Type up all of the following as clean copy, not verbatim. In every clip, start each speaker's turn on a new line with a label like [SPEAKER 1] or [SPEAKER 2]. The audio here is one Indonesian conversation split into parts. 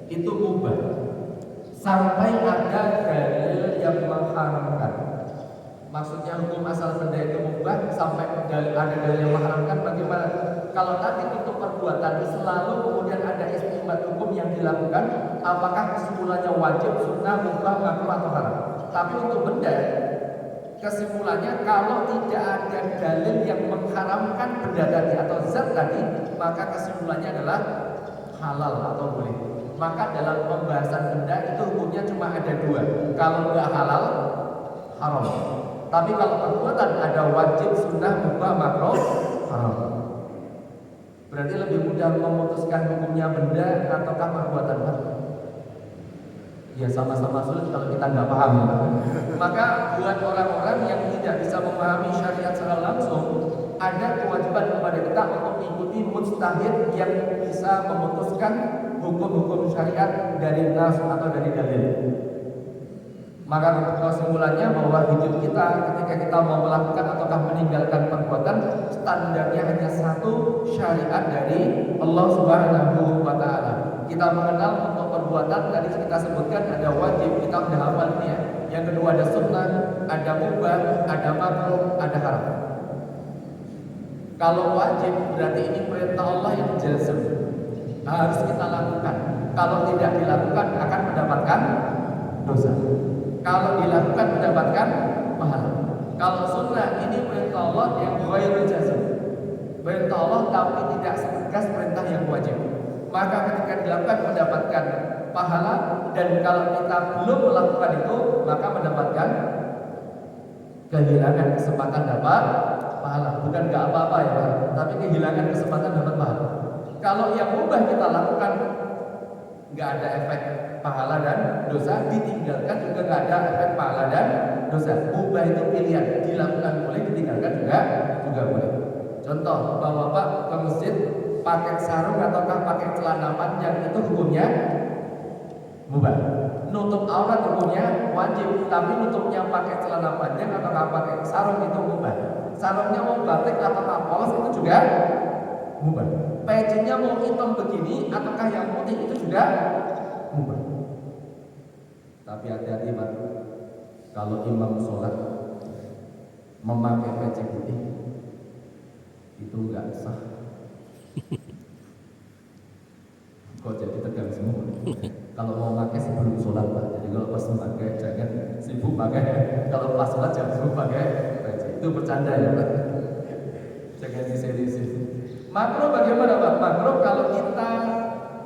[SPEAKER 1] itu mubah sampai ada dalil yang mengharamkan. Maksudnya hukum asal benda itu mubah sampai ada dalil yang mengharamkan. Bagaimana? Kalau tadi untuk perbuatan selalu kemudian ada istimbat hukum yang dilakukan, apakah kesimpulannya wajib, sunnah, mubah, makruh atau haram? Tapi untuk benda, kesimpulannya kalau tidak ada dalil yang mengharamkan benda tadi atau zat tadi, maka kesimpulannya adalah halal atau boleh. Maka dalam pembahasan benda itu hukumnya cuma ada dua. Kalau nggak halal, haram. Tapi kalau perbuatan ada wajib, sunnah, mubah, makruh, haram. Berarti lebih mudah memutuskan hukumnya benda ataukah perbuatan? Ya sama-sama sulit kalau kita nggak paham. Maka buat orang-orang yang tidak bisa memahami syariat secara langsung, ada kewajiban kepada kita untuk mengikuti mujtahid yang bisa memutuskan hukum-hukum syariat dari nas atau dari dalil. Maka kesimpulannya bahwa hidup kita ketika kita mau melakukan ataukah meninggalkan perbuatan, standarnya hanya satu, syariat dari Allah Subhanahu wa Ta'ala. Kita mengenal untuk perbuatan tadi kita sebutkan ada wajib, kita sudah hafal ini ya. Yang kedua ada sunnah, ada mubah, ada makruh, ada haram. Kalau wajib berarti ini perintah Allah yang jazm, harus kita lakukan. Kalau tidak dilakukan akan mendapatkan dosa. Kalau dilakukan mendapatkan pahala. Kalau sunnah ini perintah Allah yang ghairu jazm, perintah Allah tapi tidak setegas perintah yang wajib. Maka ketika dilakukan mendapatkan pahala, dan kalau kita belum melakukan itu maka mendapatkan kehilangan kesempatan dapat pahala. Bukan nggak apa-apa ya, tapi kehilangan kesempatan dapat pahala. Kalau yang mubah kita lakukan nggak ada efek pahala dan dosa, ditinggalkan juga nggak ada efek pahala dan dosa. Mubah itu pilihan, dilakukan boleh, ditinggalkan juga boleh. Contoh, bapak ke masjid pakai sarung ataukah pakai celana panjang itu hukumnya mubah. Nutup aurat hukumnya wajib, tapi nutupnya pakai celana panjang ataukah pakai sarung itu mubah. Sarungnya mau batik ataukah polos itu juga mubah. Pecinya mau hitam begini ataukah yang putih itu juga mubah. Tapi hati-hati Pak, kalau imam sholat memakai peci putih itu nggak sah. Kok jadi tegang semua? Kalau mau pakai sebelum sholat Pak. Jadi kalau pas pakai jangan sibuk pakai. Kalau pas sholat jangan sibuk pakai peci. Itu bercanda ya Pak. Jangan diseriusin. Makruh bagaimana Pak? Makruh kalau kita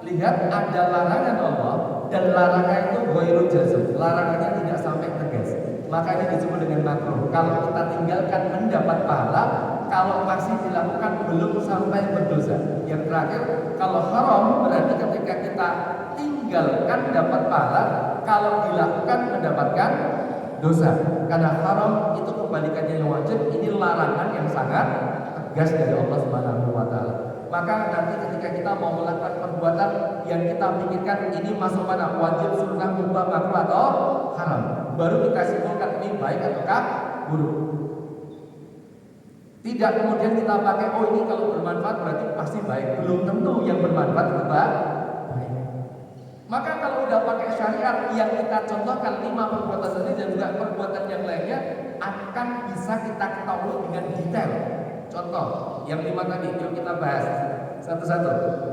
[SPEAKER 1] lihat ada larangan Allah dan larangan itu ghairu jazm, larangannya tidak sampai tegas, maka ini disebut dengan makruh. Kalau kita tinggalkan mendapat pahala, kalau masih dilakukan belum sampai berdosa. Yang terakhir, kalau haram berarti ketika kita tinggalkan dapat pahala, kalau dilakukan mendapatkan dosa. Karena haram itu kebalikannya yang wajib, ini larangan yang sangat tegas dari Allah Subhanahu wa Ta'ala. Maka nanti ketika kita mau melakukan perbuatan yang kita pikirkan ini masuk mana, wajib, sunnah, mubah, makruh atau haram, baru kita simpulkan ini baik ataukah buruk. Tidak kemudian kita pakai oh ini kalau bermanfaat berarti pasti baik, belum tentu yang bermanfaat itu baik. Maka kalau udah pakai syariat yang kita contohkan 5 perbuatan tadi dan juga perbuatan yang lainnya akan bisa kita ketahui dengan detail. Contoh yang 5 tadi, yuk kita bahas satu-satu.